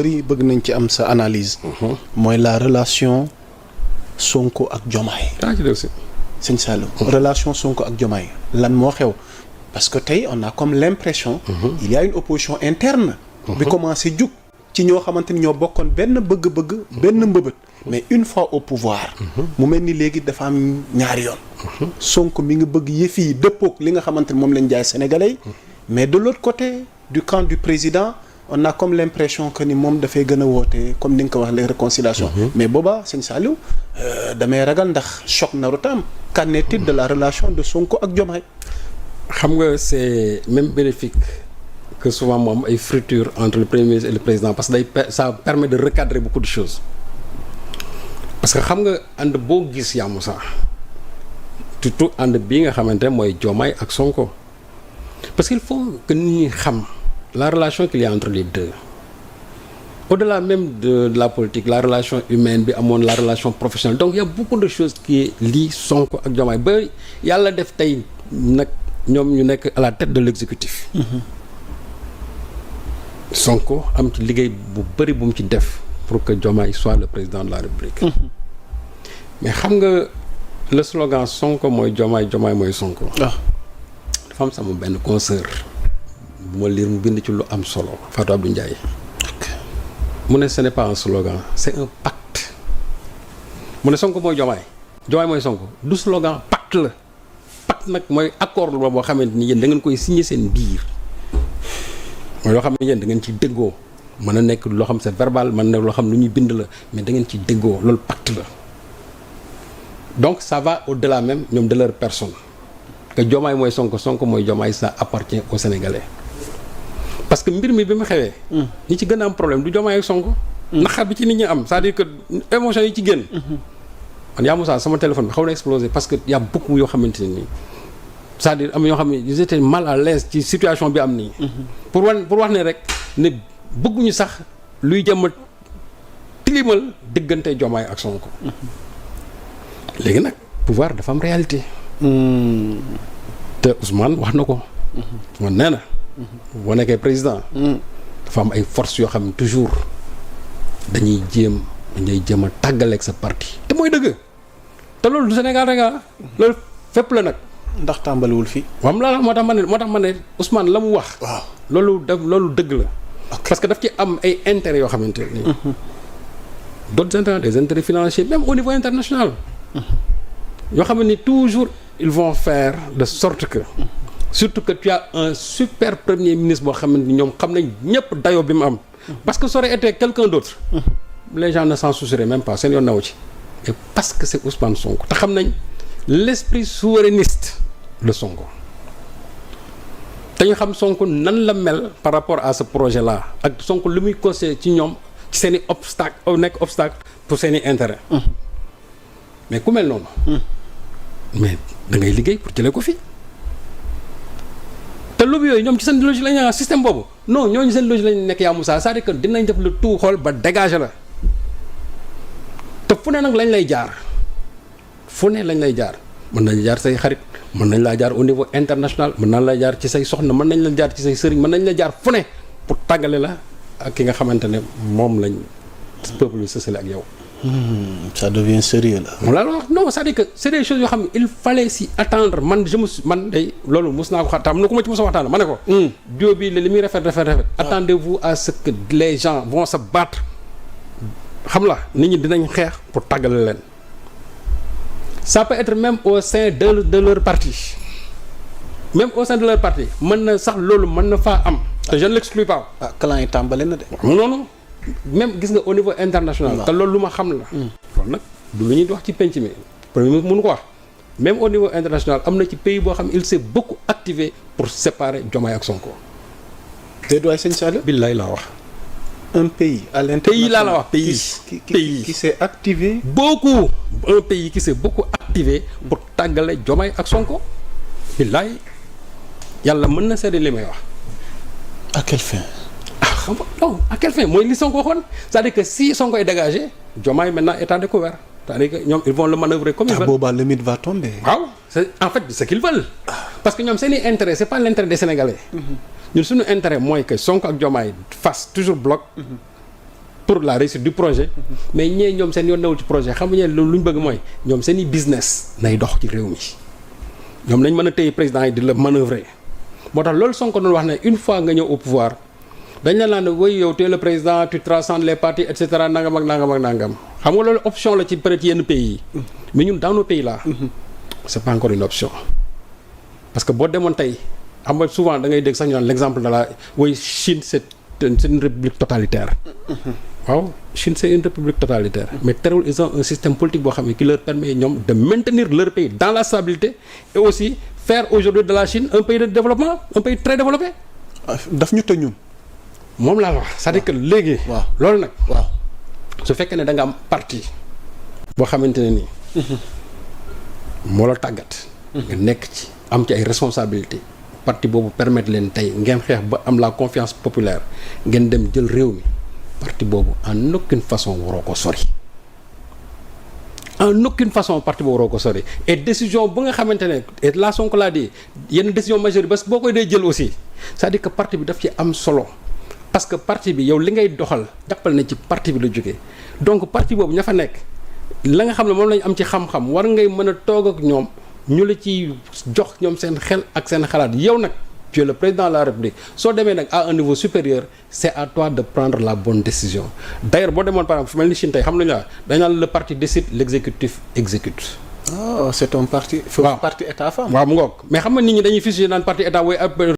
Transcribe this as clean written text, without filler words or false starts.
bëri bëgg nañ ci am sa analyse. mooy la relation Sonko ak Diomaye. sëñ Saliou. relation Sonko ak Diomaye lan moo xew parce que tey on a comme l'impression. il y a une opposition interne. bi commencé jug ci ñoo xamante ni ñoo bokkoon benn bëgg-bëgg. benn mbëbët. mais une fois au pouvoir. mu mel ni léegi dafa am ñaari yoon. Sonko mi ngi bëgg yëf yi dëppook li nga xamante ni moom lañ jaay sénégalais. mais de l'autre côté du camp du président on a comme l'impression que ni moom dafay gën a woote comme ni nga ko wax les réconciliations. mais booba sëñ Saliou damay ragal ndax choc narutam qu'en est-il de la relation de Sonko ak Diomaye. xam nga c'est même bénéfique que souvent moom ay friture entre le premier ministre et le président parce que ça permet de recadrer beaucoup de choses parce que xam nga ànd boo gis yaa Moussa surtout ànd bii nga xamante mooy Diomaye ak Sonko parce qu'il faut que nit ñi xam la relation qu'il y a entre les deux au-delà même de la politique la relation humaine bi amoon la relation professionnelle donc il y a beaucoup de choses qui lient Sonko ak Diomaye ba yàlla def tey nag ñoom ñu nekk à la tête de l'exécutif. Sonko am ci liggéey bu bëri bu mu ci def pour que Diomaye soit le président de la République. mais xam nga le slogan Sonko mooy Diomaye Diomaye mooy Sonko. dafa am sama benn consoeur bu ma lire mu bind ci lu am solo Fatou Abdou Ndiaye. mu ne ce n'est pas un slogan c'est un pacte. mu ne Sonko mooy Diomaye Diomaye mooy Sonko du slogan pacte la. pacte nag mooy accord la boo xamante ni yéen da ngeen koy signer seen biir mooy loo xam ne yéen da ngeen ci déggoo mën na nekk loo xam c'est verbal mën na loo xam lu ñuy bind la mais da ngeen ci déggoo loolu pacte la donc ça va au-delà même ñoom de leur personne que Diomaye mooy Sonko Sonko mooy Diomaye ça appartient aux Sénégalais parce que mbir mi bi mu xewee ñi ci gën a am problème du Diomaye ak Sonko naqar bi ci nit ñi am c'est-à-dire que émotion yi ci génn man yaa Moussa sama téléphone bi xaw na explosé parce que y a beaucoup yoo xamante ne nii c'est-à-dire am yoo xam ne ils étaient mal à l'aise ci situation bi am nii. pour wax ne rek ne bëgguñu sax luy jëm a tilimal diggante Diomaye ak Sonko. léegi nag pouvoir dafa am réalité. te Ousmane wax na ko. Ousmane nee na. boo nekkee président. dafa am ay forces yoo xam ne toujours dañuy jéem a tàggaleeg sa parti te mooy dëgg te loolu du Sénégal rek loolu fépp la nag. ndax tàmbaliwul fii. waaw moo tax ma ne Ousmane la mu wax. waaw loolu dëgg la. parce que daf ci am ay intérêts yoo xamante ni. d'autres intérêts des intérêts financiers même au niveau international. yoo xam ne toujours ils vont faire de sorte que. surtout que tu as un super premier ministre boo xam ne ñoom xam nañ ñëpp dayoo bi mu am. parce que ça aurait été quelqu'un d'autre. les gens ne s'en soucieraient même pas seen yoon naw ci. et parce que c'est Ousmane Sonko te xam nañ l'esprit souverainiste de Sonko te ñu xam Sonko nan la mel par rapport à ce projet là ak Sonko lu muy conseillé ci ñoom ci seen i obstacle pour seen i intérêt mais ku mel noonu mais da ngay liggéey pour jëlee ko fi te lobby yooyu ñoom ci seen logique la ñu système boobu non ñooñu seen logique lañu nekk yaa Moussa c'est-à-dire que dinañ def le tout xool ba dégager la te fu ne nag lañ lay jaar mën nañ jaar say xarit mën nañ laa jaar au niveau international mën nañ la jaar ci say soxna mën nañ la jaar ci say sëriñ mën nañ la jaar fu ne pour tàggale la ak ki nga xamante ne moom lañ peuple bi sësale ak yow. Ça devient sérieux là. moom laa la wax non c'est-à-dire que c'est des choses yoo xam ne il fallait s'y attendre man day loolu mos naa ko xam na ku ma ci mos a waxtaan ma ne ko. duo bi li muy rafet. attendez-vous à ce que les gens vont se battre xam la nit ñi dinañ xeex pour tàggale leen. ça peut être même au sein de leur parti même au sein de leur parti mën na sax loolu mën na faa am. te je ne l'exclus pas. clan yi tàmbale na de. noonu même gis nga au niveau international. te loolu lu ma xam la. loolu nag du lu ñuy wax ci penc mi premier ministre mënu ko wax même au niveau international am na ci pays boo xam ne il s'est beaucoup activé pour séparer Diomaye ak Sonko. déedéet waay sëñ Saliou. billaay laa wax. un pays à l'international. pays laa la wax pays qui s'est activé. beaucoup un pays qui s'est beaucoup activé pour tàggale Diomaye ak Sonko. billaay yàlla mën na seede li may wax. à quelle fin. xam nga non à quelle fin mooy li Sonko waxoon c'est-à-dire que si Sonko est dégagé Diomaye maintenant est à découvert c'est-à-dire que ñoom ils vont le manœuvrer comme ils veulent. boobaa le mythe va tomber. waaw c'est en fait ce qu'ils veulent. parce que ñoom seen i intérêt c'est pas l'intérêt des Sénégalais. ñun suñu intérêt mooy que Sonko ak Diomaye fassent toujours bloc. pour la réussite du projet mais ñee ñoom seen yoon newul ci projet xam nga lu ñu bëgg mooy ñoom seen i business nay dox ci réew mi ñoom nañ mën a téye président yi di la manœuvrer moo tax loolu Sonko doon wax ne une fois nga ñëw au pouvoir dañ la naan woy yow tu es le président tu transcendes les partis et cetera nangam ak nangam ak nangam xam nga loolu option la ci peut-être yenn pays yi mais ñun dans nos pays là c'est pas encore une option parce que boo demoon tey xam nga souvent da ngay dégg sax ñu naan l'exemple de la woy Chine c'est une république totalitaire waaw Chine c'est une république totalitaire mais terewul ils ont un système politique boo xam ne qui leur permet ñoom de maintenir leur pays dans la stabilité et aussi faire aujourd'hui de la Chine un pays de développement un pays très développé daf ñu tëj ñun moom laa wax c'est-à-dire que léegi waaw loolu nag waaw su fekkee ne da nga am parti boo xamante ne nii moo la tàggat nga nekk ci am ci ay responsabilités parti boobu permettre leen tey ngeen xeex ba am la confiance populaire ngeen dem jël réew mi parti boobu en aucune façon waroo ko sori en aucune façon parti boobu waroo ko sori et décision bu nga xamante ne et là Sonko laa di yenn décision majeure parce que boo koy dee jël aussi c'est-à-dire que parti bi daf ci am solo parce que parti bi yow li ngay doxal jàppal na ci parti bi la jógee donc parti boobu ña fa nekk la nga xam ne moom lañu am ci xam-xam war ngay mën a toog ak ñoom ñu la ci jox ñoom seen xel ak seen xalaat yow nag tu es le président de la République soo demee nag à un niveau supérieur c'est à toi de prendre la bonne décision d'ailleurs boo demoon par exemple fu mel ni Chine tey xam nañu la dañ naan le parti décide l'exécutif exécute. c'est un parti. waaw parti état femme. waaw mu ngoog mais xam nga nit ñi dañuy fusionner naan parti état wooy